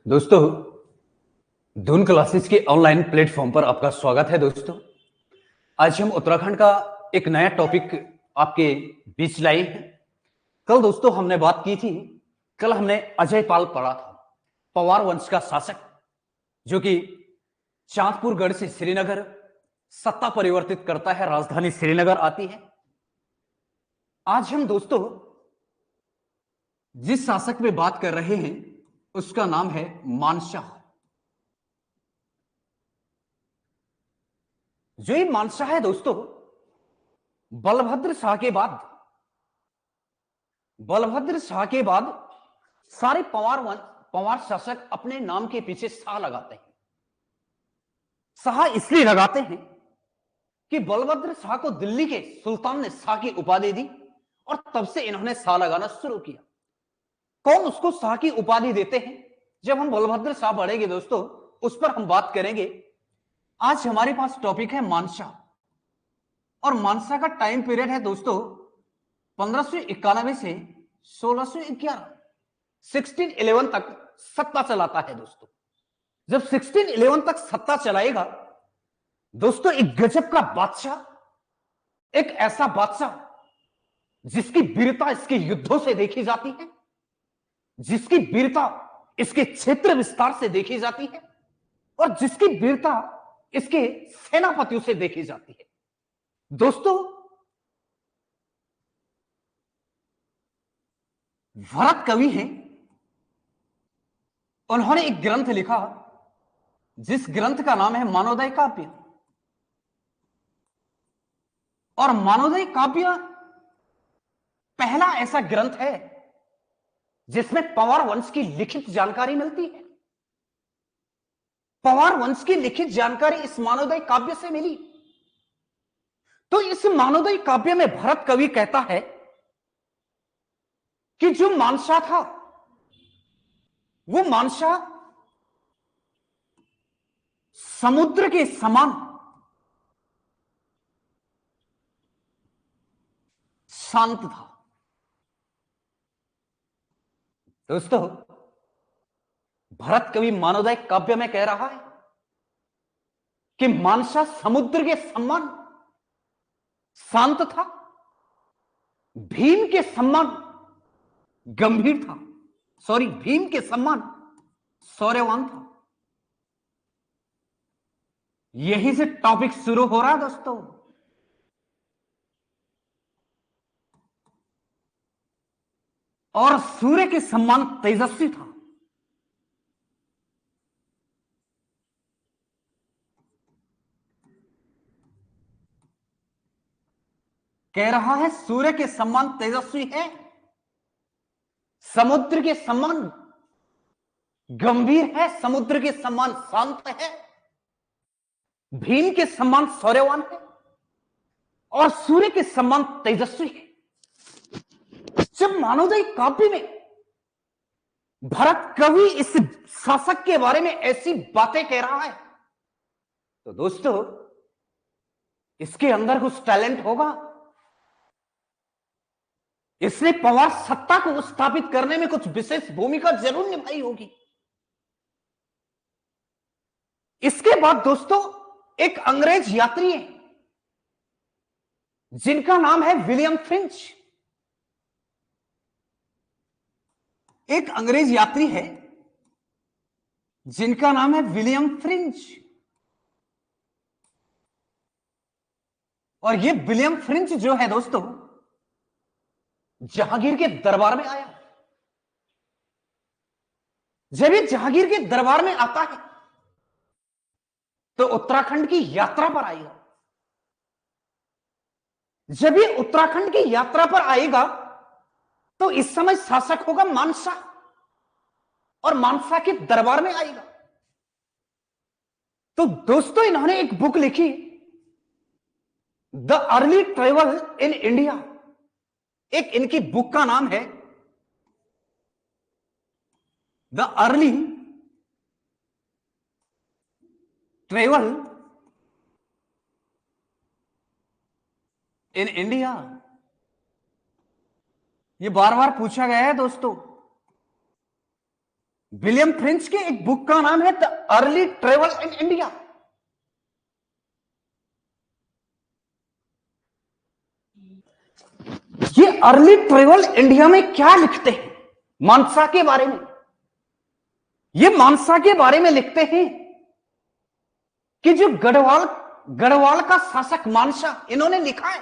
दोस्तों, धुन क्लासेस के ऑनलाइन प्लेटफॉर्म पर आपका स्वागत है। दोस्तों, आज हम उत्तराखंड का एक नया टॉपिक आपके बीच लाए हैं। कल दोस्तों हमने बात की थी, कल हमने अजय पाल पढ़ा था, पवार वंश का शासक जो कि चांदपुर गढ़ से श्रीनगर सत्ता परिवर्तित करता है, राजधानी श्रीनगर आती है। आज हम दोस्तों जिस शासक में बात कर रहे हैं उसका नाम है मानशाह। जो ये मानशाह है दोस्तों, बलभद्र शाह के बाद सारे पवार शासक अपने नाम के पीछे शाह लगाते हैं। शाह इसलिए लगाते हैं कि बलभद्र शाह को दिल्ली के सुल्तान ने शाह की उपाधि दी और तब से इन्होंने शाह लगाना शुरू किया। कौन उसको शाह की उपाधि देते हैं, जब हम बलभद्र शाह पढ़ेंगे दोस्तों, उस पर हम बात करेंगे। आज हमारे पास टॉपिक है मानशाह, और मानशाह का टाइम पीरियड है दोस्तों 1591 से 1611, 1611 तक सत्ता चलाता है। दोस्तों, जब 1611 तक सत्ता चलाएगा दोस्तों, एक गजब का बादशाह, एक ऐसा बादशाह जिसकी वीरता इसके युद्धों से देखी जाती है, जिसकी वीरता इसके क्षेत्र विस्तार से देखी जाती है, और जिसकी वीरता इसके सेनापतियों से देखी जाती है। दोस्तों, भरत कवि हैं, उन्होंने एक ग्रंथ लिखा जिस ग्रंथ का नाम है मानवोदय काव्य। और मानवोदय काव्य पहला ऐसा ग्रंथ है जिसमें पवार वंश की लिखित जानकारी मिलती है। पवार वंश की लिखित जानकारी इस मानवोदय काव्य से मिली। तो इस मानवोदय काव्य में भरत कवि कहता है कि जो मानशाह था, वो मानशाह समुद्र के समान शांत था। दोस्तों, भरत कवि मानवोदय काव्य में कह रहा है कि मानशाह समुद्र के समान शांत था, भीम के समान गंभीर था, भीम के समान शौर्यवान था। यहीं से टॉपिक शुरू हो रहा है दोस्तों। और सूर्य के समान तेजस्वी था। कह रहा है सूर्य के समान तेजस्वी है, समुद्र के समान गंभीर है, समुद्र के समान शांत है, भीम के समान शौर्यवान है, और सूर्य के समान तेजस्वी है। जब मानवोदय काव्य में भरत कवि इस शासक के बारे में ऐसी बातें कह रहा है, तो दोस्तों इसके अंदर कुछ टैलेंट होगा। इसने पवार सत्ता को स्थापित करने में कुछ विशेष भूमिका जरूर निभाई होगी। इसके बाद दोस्तों एक अंग्रेज यात्री है जिनका नाम है विलियम फ्रिंच। एक अंग्रेज यात्री है जिनका नाम है विलियम फ्रिंच, और ये विलियम फ्रिंच जो है दोस्तों जहांगीर के दरबार में आया। जब ये जहांगीर के दरबार में आता है तो उत्तराखंड की यात्रा पर आएगा। जब ये उत्तराखंड की यात्रा पर आएगा तो इस समय शासक होगा मानशाह, और मानशाह के दरबार में आएगा। तो दोस्तों इन्होंने एक बुक लिखी, the early travel in India. एक इनकी बुक का नाम है the early travel in India. ये बार बार पूछा गया है दोस्तों विलियम फ्रेंच के एक बुक का नाम है the early travel in India. ये अर्ली ट्रेवल इंडिया में क्या लिखते हैं मानसा के बारे में? ये मानसा के बारे में लिखते हैं कि जो गढ़वाल का शासक मानसा, इन्होंने लिखा है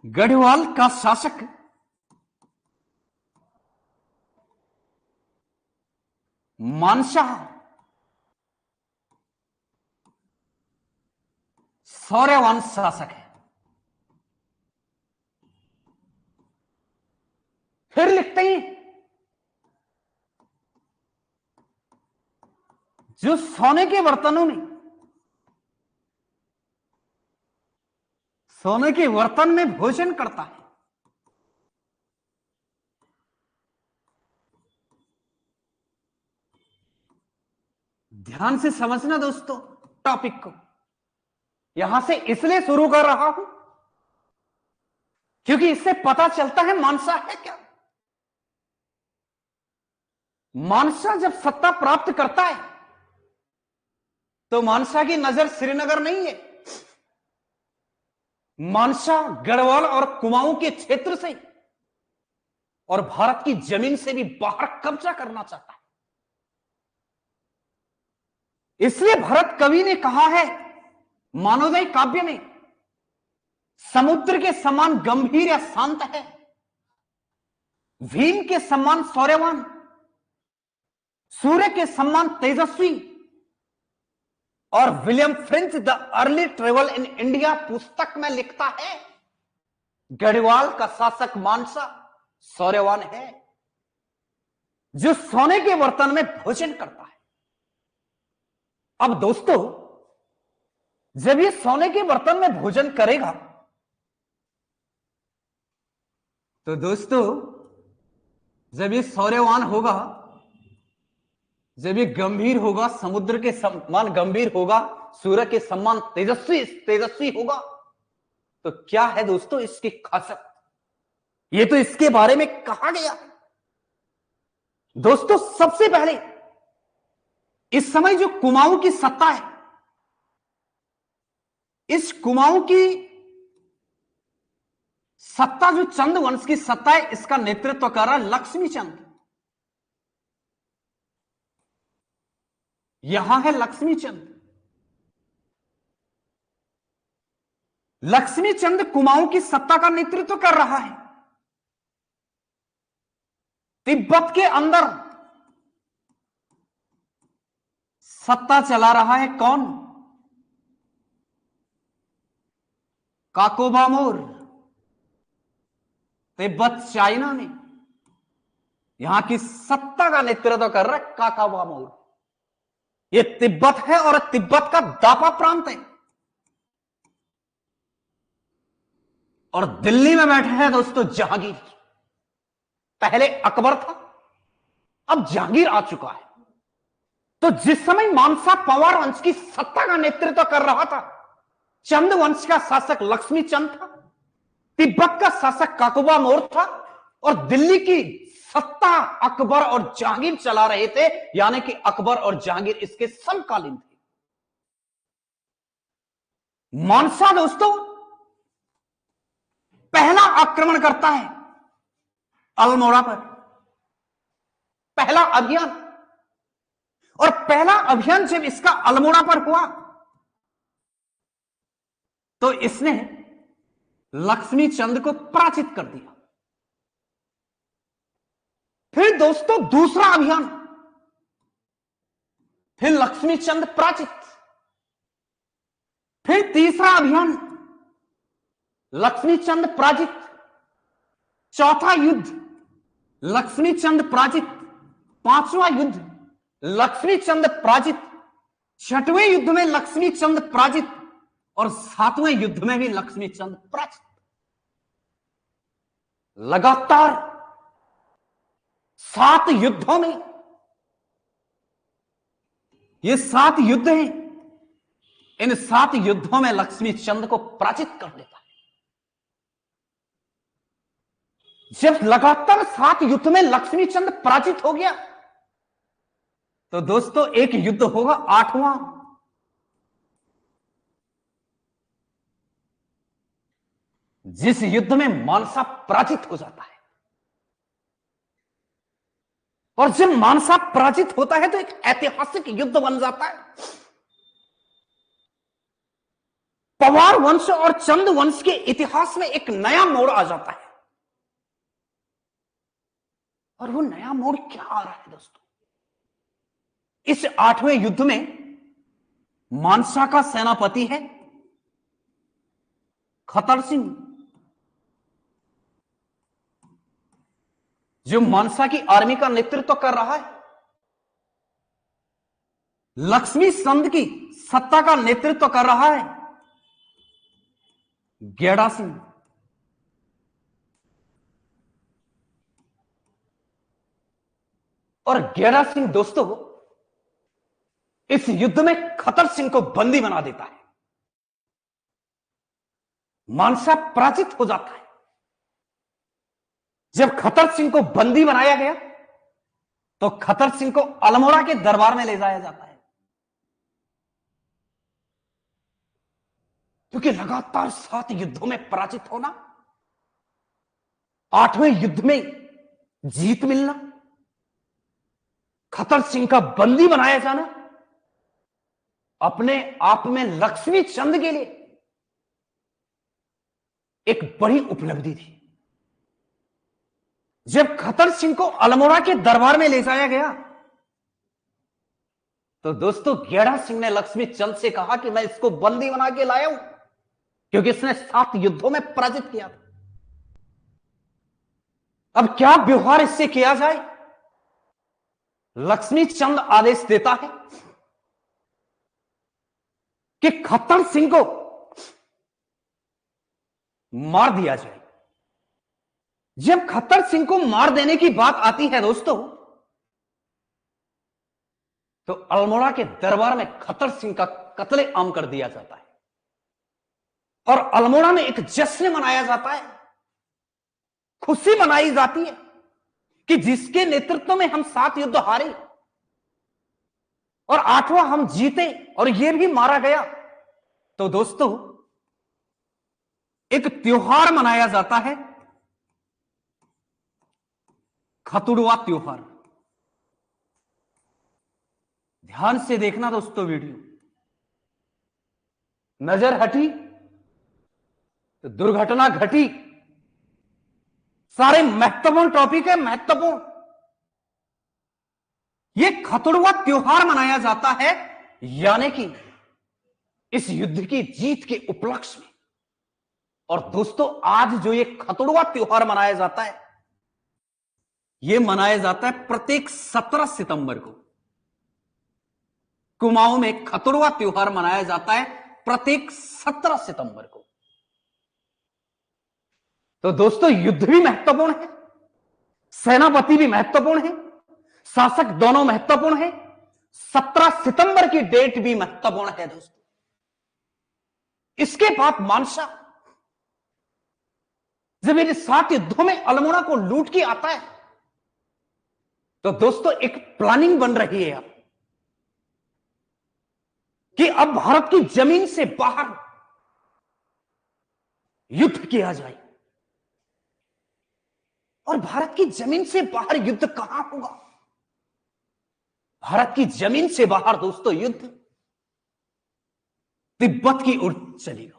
गढ़वाल का शासक मानसा सौर्यवान शासक है। फिर लिखते हैं जो सोने के बर्तनों में, सोने के बर्तन में भोजन करता है, ध्यान से समझना दोस्तों टॉपिक को। यहां से इसलिए शुरू कर रहा हूं क्योंकि इससे पता चलता है मानसा है क्या। मानसा जब सत्ता प्राप्त करता है तो मानसा की नजर श्रीनगर नहीं है, मानसा गढ़वाल और कुमाऊं के क्षेत्र से और भारत की जमीन से भी बाहर कब्जा करना चाहता है। इसलिए भरत कवि ने कहा है मानवोदय काव्य में, समुद्र के समान गंभीर या शांत है, भीम के समान शौर्यवान, सूर्य के समान तेजस्वी। और William French the early travel in India पुस्तक में लिखता है गढ़वाल का शासक मानसा शौर्यवान है जो सोने के बर्तन में भोजन करता है। अब दोस्तों जब ये सोने के बर्तन में भोजन करेगा तो दोस्तों जब ये शौर्यवान होगा, जब ये गंभीर होगा, समुद्र के समान गंभीर होगा, सूर्य के समान तेजस्वी होगा, तो क्या है दोस्तों इसकी खासियत? ये तो इसके बारे में कहा गया है। दोस्तों सबसे पहले इस समय जो कुमाऊं की सत्ता है, इस कुमाऊं की सत्ता जो चंद वंश की सत्ता है, इसका नेतृत्व कर रहा लक्ष्मी चंद। यहां है लक्ष्मी चंद। लक्ष्मी चंद कुमाऊं की सत्ता का नेतृत्व कर रहा है। तिब्बत के अंदर सत्ता चला रहा है कौन? काकोबा मोर। तिब्बत चाइना में यहां की सत्ता का नेतृत्व कर रहा है काकोबा मोर। यह तिब्बत है और तिब्बत का दापा प्रांत है। और दिल्ली में बैठे हैं दोस्तों जहांगीर। पहले अकबर था, अब जहांगीर आ चुका है। तो जिस समय मानसा पंवार वंश की सत्ता का नेतृत्व कर रहा था, चंद वंश का शासक लक्ष्मी चंद था, तिब्बत का शासक काकोबा मोर था, और दिल्ली की सत्ता अकबर और जहांगीर चला रहे थे, यानी कि अकबर और जहांगीर इसके समकालीन थे। मानसा दोस्तों पहला आक्रमण करता है अल्मोड़ा पर, पहला अभियान। और पहला अभियान जब इसका अल्मोड़ा पर हुआ तो इसने लक्ष्मी चंद को पराजित कर दिया। फिर दोस्तों दूसरा अभियान, फिर लक्ष्मी चंद पराजित। फिर तीसरा अभियान, लक्ष्मी चंद पराजित। चौथा युद्ध, लक्ष्मी चंद पराजित। पांचवां युद्ध, लक्ष्मी चंद पराजित। छठवें युद्ध में लक्ष्मी चंद पराजित, और सातवें युद्ध में भी लक्ष्मी चंद पराजित। लगातार 7 युद्धों में, ये 7 युद्ध हैं, इन 7 युद्धों में लक्ष्मी चंद को पराजित कर देता है। जब लगातार 7 युद्ध में लक्ष्मीचंद पराजित हो गया, तो दोस्तों एक युद्ध होगा 8वां, जिस युद्ध में मानसा पराजित हो जाता है। और जब मानसा पराजित होता है तो एक ऐतिहासिक युद्ध बन जाता है। पवार वंश और चंद वंश के इतिहास में एक नया मोड़ आ जाता है। और वो नया मोड़ क्या आ रहा है दोस्तों? इस 8वें युद्ध में मानसा का सेनापति है खतर सिंह, जो मानसा की आर्मी का नेतृत्व कर रहा है। लक्ष्मी चंद की सत्ता का नेतृत्व कर रहा है गेड़ा सिंह। और गेड़ा सिंह दोस्तों इस युद्ध में खतर सिंह को बंदी बना देता है। मानसा पराजित हो जाता है। जब खतर सिंह को बंदी बनाया गया तो खतर सिंह को अल्मोड़ा के दरबार में ले जाया जाता है, क्योंकि लगातार 7 युद्धों में पराजित होना, 8वें युद्ध में जीत मिलना, खतर सिंह का बंदी बनाया जाना अपने आप में लक्ष्मी चंद के लिए एक बड़ी उपलब्धि थी। जब खतर सिंह को अल्मोड़ा के दरबार में ले जाया गया तो दोस्तों गेड़ा सिंह ने लक्ष्मी चंद से कहा कि मैं इसको बंदी बना के लाया हूं, क्योंकि इसने 7 युद्धों में पराजित किया था। अब क्या व्यवहार इससे किया जाए? लक्ष्मी चंद आदेश देता है कि खतर सिंह को मार दिया जाए। जब खतर सिंह को मार देने की बात आती है दोस्तों, तो अल्मोड़ा के दरबार में खतर सिंह का कत्लेआम कर दिया जाता है और अल्मोड़ा में एक जश्न मनाया जाता है, खुशी मनाई जाती है कि जिसके नेतृत्व में हम 7 युद्ध हारे और 8वां हम जीते और यह भी मारा गया। तो दोस्तों एक त्योहार मनाया जाता है, खतुड़वा त्योहार। ध्यान से देखना दोस्तों वीडियो, नजर हटी तो दुर्घटना घटी। सारे महत्वपूर्ण टॉपिक है, महत्वपूर्ण। यह खतुड़वा त्योहार मनाया जाता है, यानी कि इस युद्ध की जीत के उपलक्ष्य में। और दोस्तों आज जो ये खतुड़वा त्योहार मनाया जाता है, यह मनाया जाता है प्रत्येक 17 सितंबर को। कुमाऊं में खतुड़वा त्योहार मनाया जाता है प्रत्येक 17 सितंबर को। तो दोस्तों युद्ध भी महत्वपूर्ण है, सेनापति भी महत्वपूर्ण है, शासक दोनों महत्वपूर्ण है, 17 सितंबर की डेट भी महत्वपूर्ण है दोस्तों। इसके बाद मानसा जब इन 7 युद्धों में अल्मोड़ा को लूट के आता है, तो दोस्तों एक प्लानिंग बन रही है अब कि अब भारत की जमीन से बाहर युद्ध किया जाए। और भारत की जमीन से बाहर युद्ध कहां होगा? भारत की जमीन से बाहर दोस्तों युद्ध तिब्बत की ओर चलेगा।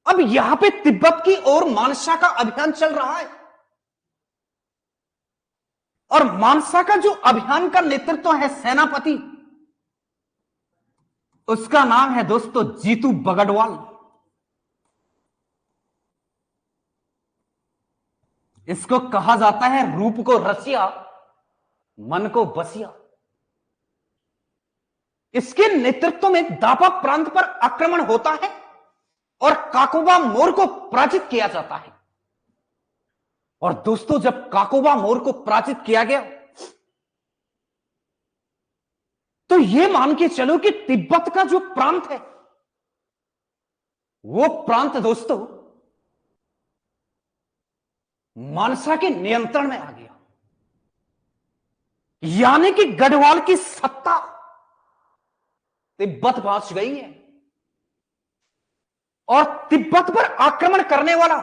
अब यहां पे तिब्बत की ओर मानसा का अभियान चल रहा है और मानसा का जो अभियान का नेतृत्व है सेनापति, उसका नाम है दोस्तों जीतू बगड़वाल। इसको कहा जाता है रूप को रसिया मन को बसिया। इसके नेतृत्व में दापा प्रांत पर आक्रमण होता है और काकोबा मोर को पराजित किया जाता है। और दोस्तों जब काकोबा मोर को पराजित किया गया तो यह मान के चलो कि तिब्बत का जो प्रांत है, वो प्रांत दोस्तों मानसा के नियंत्रण में आ गया। यानी कि गढ़वाल की सत्ता तिब्बत पहुंच गई है और तिब्बत पर आक्रमण करने वाला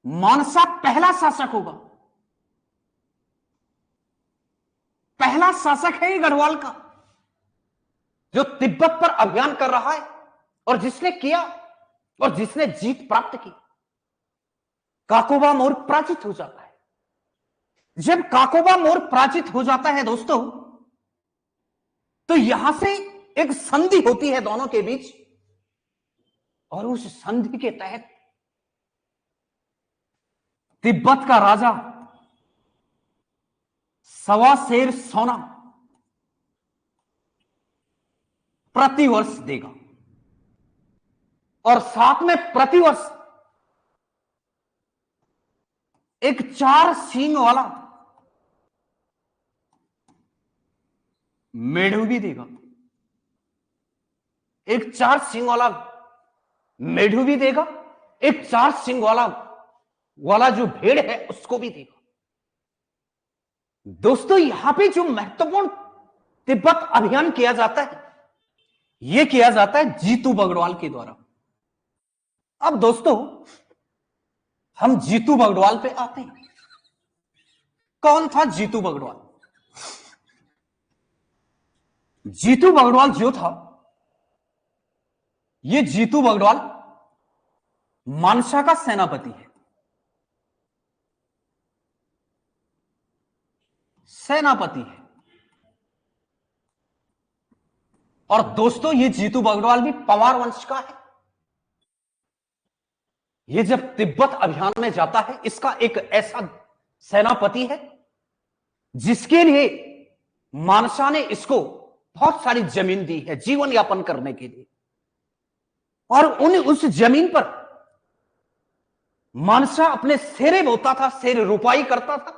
मानसा पहला शासक होगा। पहला शासक है ये गढ़वाल का जो तिब्बत पर अभियान कर रहा है और जिसने किया और जिसने जीत प्राप्त की। काकोबा मोर्य पराजित हो जाता है। जब काकोबा मोर्य पराजित हो जाता है दोस्तों, तो यहां से एक संधि होती है दोनों के बीच और उस संधि के तहत तिब्बत का राजा सवा शेर सोना प्रतिवर्ष देगा और साथ में प्रतिवर्ष एक 4 सींग वाला मेढ़ू भी देगा। एक 4 सींग वाला मेढ़ू भी देगा, एक 4 सींग वाला जो भेड़ है उसको भी देगा। दोस्तों यहां पे जो महत्वपूर्ण तिब्बत अभियान किया जाता है, यह किया जाता है जीतू बगड़वाल के द्वारा। अब दोस्तों हम जीतू बगड़वाल पे आते हैं। कौन था जीतू बगड़वाल? जीतू बगड़वाल जो था, यह जीतू बगड़वाल मानसा का सेनापति है। सेनापति है। और दोस्तों ये जीतू बगड़वाल भी पंवार वंश का है। ये जब तिब्बत अभियान में जाता है, इसका एक ऐसा सेनापति है जिसके लिए मानसा ने इसको बहुत सारी जमीन दी है जीवन यापन करने के लिए। और उस जमीन पर मानसा अपने शेरे बोता था, शेर रुपाई करता था,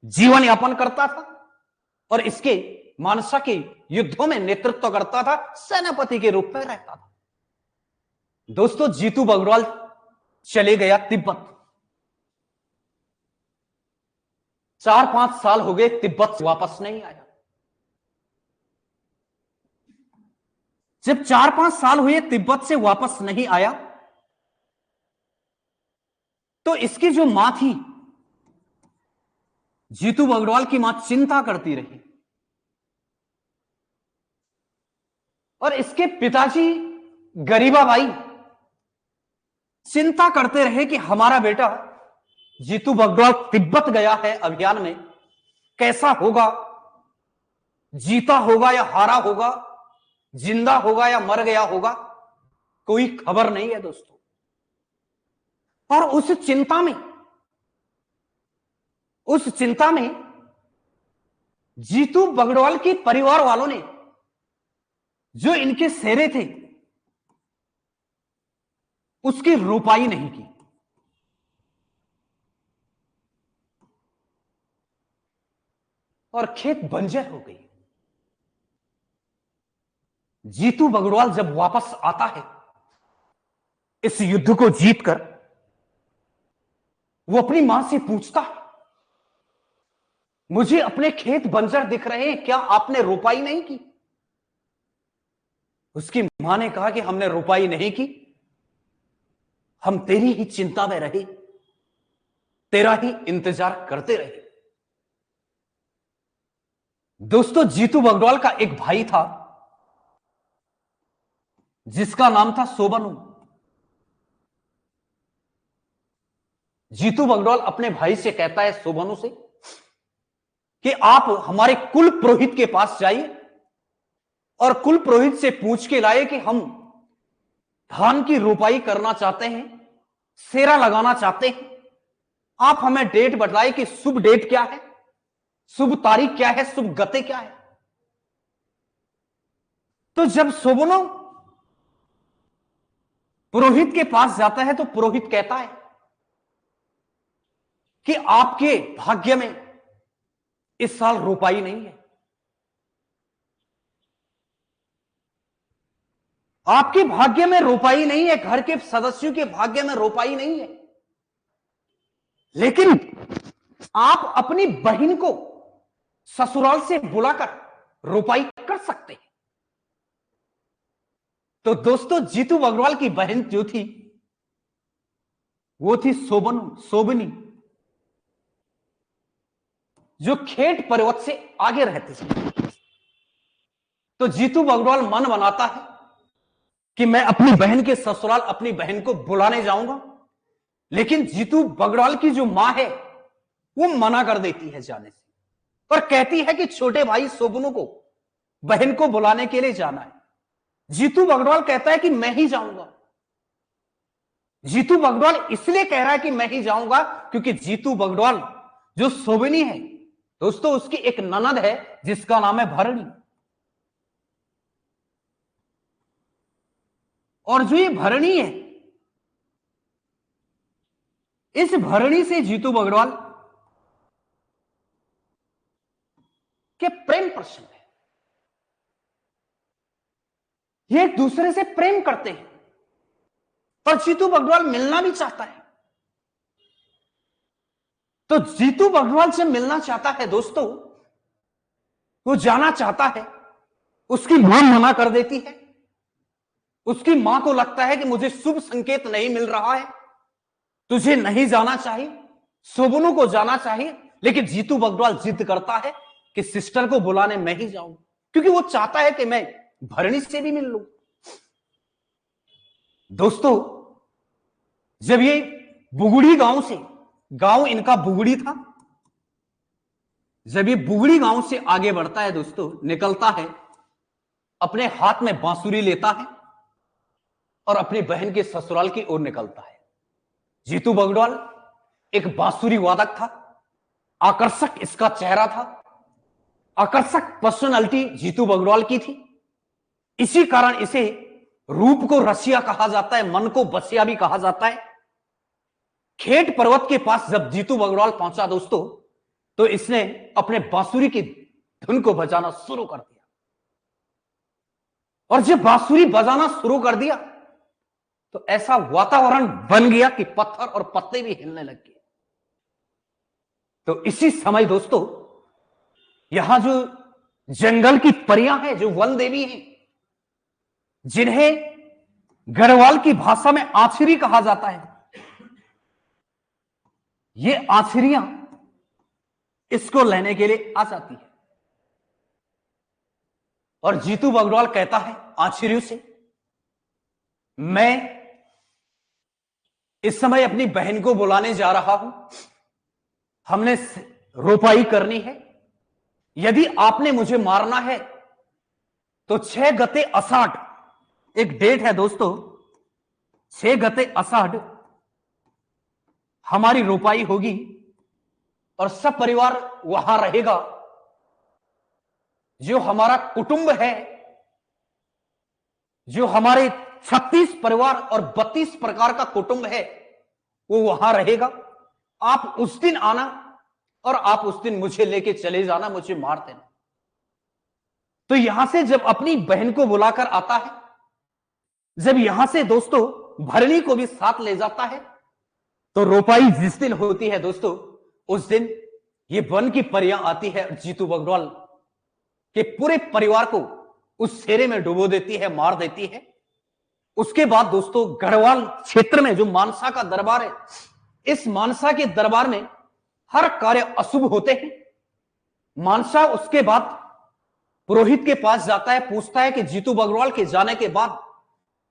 जीवन यापन करता था और इसके मानसा के युद्धों में नेतृत्व करता था, सेनापति के रूप में रहता था। दोस्तों जीतू बगड़वाल चले गया तिब्बत। 4-5 साल हो गए, तिब्बत से वापस नहीं आया। जब 4-5 साल हुए तिब्बत से वापस नहीं आया, तो इसकी जो मां थी, जीतू बगड़वाल की मां चिंता करती रही और इसके पिताजी गरीबाबाई चिंता करते रहे कि हमारा बेटा जीतू बगड़वाल तिब्बत गया है अभियान में, कैसा होगा, जीता होगा या हारा होगा, जिंदा होगा या मर गया होगा, कोई खबर नहीं है दोस्तों। और उस चिंता में जीतू बगड़वाल के परिवार वालों ने जो इनके शेरे थे उसकी रोपाई नहीं की। और खेत बंजर हो गई। जीतू बगड़वाल जब वापस आता है इस युद्ध को जीतकर, वो अपनी मां से पूछता है, मुझे अपने खेत बंजर दिख रहे हैं, क्या आपने रोपाई नहीं की? उसकी मां ने कहा कि हमने रोपाई नहीं की, हम तेरी ही चिंता में रहे, तेरा ही इंतजार करते रहे। दोस्तों जीतू बगड़वाल का एक भाई था जिसका नाम था सोबनू। जीतू बगड़वाल अपने भाई से कहता है, सोबनू से, कि आप हमारे कुल पुरोहित के पास जाइए और कुल पुरोहित से पूछ के लाए कि हम धान की रोपाई करना चाहते हैं, सेरा लगाना चाहते हैं। आप हमें डेट बताइए कि शुभ डेट क्या है, शुभ तारीख क्या है, शुभ गते क्या है। तो जब सोबनो पुरोहित के पास जाता है तो पुरोहित कहता है कि आपके भाग्य में इस साल रोपाई नहीं है, आपके भाग्य में रोपाई नहीं है, घर के सदस्यों के भाग्य में रोपाई नहीं है। लेकिन आप अपनी बहन को ससुराल से बुलाकर रुपाई कर सकते हैं। तो दोस्तों, जीतू बग्रवाल की बहन जो थी वो थी सोबनी, जो खेत पर्वत से आगे रहती थी। तो जीतू बग्रवाल मन बनाता है कि मैं अपनी बहन के ससुराल अपनी बहन को बुलाने जाऊंगा, लेकिन जीतू बग्रवाल की जो मां है वो मना कर देती है जाने से, और कहती है कि छोटे भाई सोबनू को बहन को बुलाने के लिए जाना है। जीतू बग्रवाल कहता है कि मैं ही जाऊंगा। जीतू बग्रवाल इसलिए कह रहा है कि मैं ही जाऊंगा क्योंकि जीतू बग्रवाल जो सोबनी है दोस्तों, उसकी एक ननद है जिसका नाम है भरणी। और जो ये भरणी है, इस भरणी से जीतू बग्रवाल के प्रेम प्रसंग है। ये एक दूसरे से प्रेम करते हैं और जीतू बग्रवाल मिलना भी चाहता है। तो जीतू बग्रवाल से मिलना चाहता है दोस्तों, वो जाना चाहता है, उसकी मां मना कर देती है। उसकी मां को लगता है कि मुझे शुभ संकेत नहीं मिल रहा है, तुझे नहीं जाना चाहिए, सोबनू को जाना चाहिए। लेकिन जीतू बग्रवाल जिद करता है कि सिस्टर को बुलाने मैं ही जाऊं, क्योंकि वो चाहता है कि मैं भरणी से भी मिल लूं। दोस्तों, जब ये बुगड़ी गांव से, गांव इनका बुगड़ी था, जब ये बुगड़ी गांव से आगे बढ़ता है दोस्तों, निकलता है, अपने हाथ में बांसुरी लेता है और अपनी बहन के ससुराल की ओर निकलता है। जीतू बग्रवाल एक बांसुरी वादक था, आकर्षक इसका चेहरा था, आकर्षक पर्सनालिटी जीतू बग्रवाल की थी। इसी कारण इसे रूप को रसिया कहा जाता है, मन को बसिया भी कहा जाता है। खेत पर्वत के पास जब जीतू बग्रवाल पहुंचा दोस्तों, तो इसने अपने बांसुरी की धुन को बजाना शुरू कर दिया। और जब बांसुरी बजाना शुरू कर दिया तो ऐसा वातावरण बन गया कि पत्थर और पत्ते भी हिलने लग गए। तो इसी समय दोस्तों, यहां जो जंगल की परियां हैं, जो वन देवी हैं, जिन्हें गढ़वाल की भाषा में आछरी कहा जाता है, ये आछरियां इसको लेने के लिए आ जाती है। और जीतू बग्रवाल कहता है आछरियों से, मैं इस समय अपनी बहन को बुलाने जा रहा हूं, हमने रोपाई करनी है, यदि आपने मुझे मारना है तो 6 गते अषाढ़, एक डेट है दोस्तों, 6 गते अषाढ़ हमारी रोपाई होगी और सब परिवार वहां रहेगा। जो हमारा कुटुंब है, जो हमारे 36 परिवार और 32 प्रकार का कुटुंब है, वो वहां रहेगा। आप उस दिन आना और आप उस दिन मुझे लेके चले जाना, मुझे मार देना। तो यहां से जब अपनी बहन को बुलाकर आता है, जब यहां से दोस्तों भरणी को भी साथ ले जाता है, तो रोपाई जिस दिन होती है दोस्तों, उस दिन ये वन की परियां आती है, जीतू बग्रवाल के पूरे परिवार को उस सेरे में डुबो देती है, मार देती है। उसके बाद दोस्तों गढ़वाल क्षेत्र में जो मानसा का दरबार है, इस मानसा के दरबार में हर कार्य अशुभ होते हैं। मानसा उसके बाद पुरोहित के पास जाता है, पूछता है कि जीतू बग्रवाल के जाने के बाद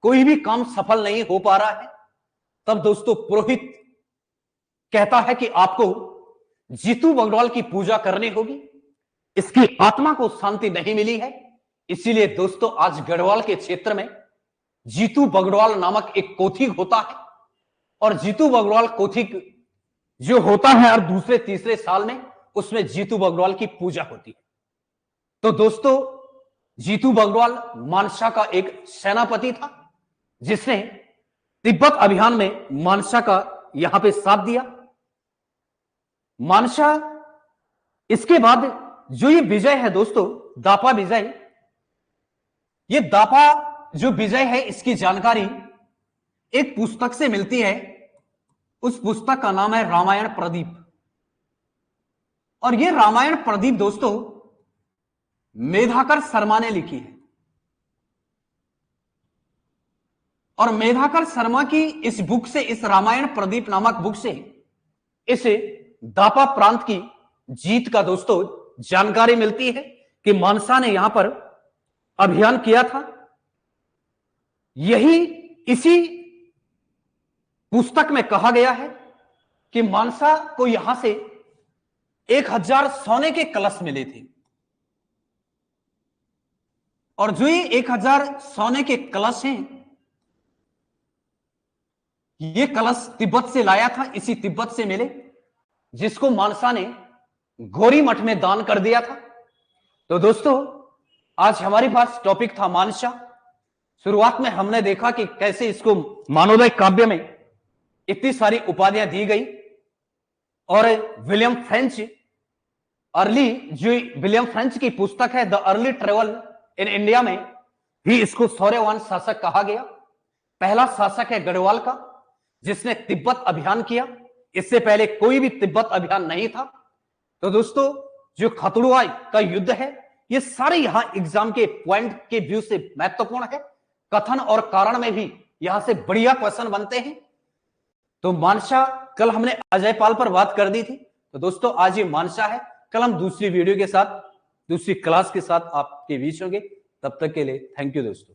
कोई भी काम सफल नहीं हो पा रहा है। तब दोस्तों पुरोहित कहता है कि आपको जीतू बग्रवाल की पूजा करनी होगी, इसकी आत्मा को शांति नहीं मिली है। इसीलिए दोस्तों आज गढ़वाल के क्षेत्र में जीतू बग्रवाल नामक एक कोथिक होता है, और जीतू बग्रवाल कोथिक जो होता है और दूसरे तीसरे साल में उसमें जीतू बग्रवाल की पूजा होती है। तो दोस्तों जीतू बग्रवाल मानसा का एक सेनापति था, जिसने तिब्बत अभियान में मानसा का यहां पे साथ दिया। मानसा, इसके बाद जो ये विजय है दोस्तों, दापा विजय, ये दापा जो विजय है इसकी जानकारी एक पुस्तक से मिलती है, उस पुस्तक का नाम है रामायण प्रदीप। और यह रामायण प्रदीप दोस्तों मेधाकर शर्मा ने लिखी है। और मेधाकर शर्मा की इस बुक से, इस रामायण प्रदीप नामक बुक से, इस दापा प्रांत की जीत का दोस्तों जानकारी मिलती है कि मानसा ने यहां पर अभियान किया था। यही इसी पुस्तक में कहा गया है कि मानसा को यहां से 1000 सोने के कलश मिले थे। और जो ये 1000 सोने के कलश हैं, ये कलश तिब्बत से लाया था, इसी तिब्बत से मिले, जिसको मानसा ने गौरी मठ में दान कर दिया था। तो दोस्तों आज हमारे पास टॉपिक था मानसा। शुरुआत में हमने देखा कि कैसे इसको मानवोदय काव्य में इतनी सारी उपाधियां दी गई। और विलियम फ्रेंच की पुस्तक है the early travel in India में भी इसको शौर्यवान शासक कहा गया। पहला शासक है गढ़वाल का जिसने तिब्बत अभियान किया। इससे पहले कोई भी तिब्बत अभियान नहीं था। तो दोस्तों जो खतुड़वा का युद्ध है, ये सारे यहां एग्जाम के पॉइंट के व्यू से महत्वपूर्ण है। कथन और कारण में भी यहां से बढ़िया क्वेश्चन बनते हैं। तो मानसा कल हमने अजय पाल पर बात कर दी थी। तो दोस्तों आज ये मानसा है। कल हम दूसरी वीडियो के साथ, दूसरी क्लास के साथ आपके बीच होंगे। तब तक के लिए थैंक यू दोस्तों।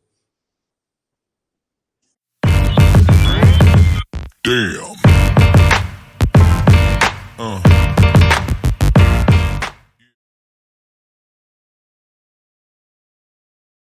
Damn.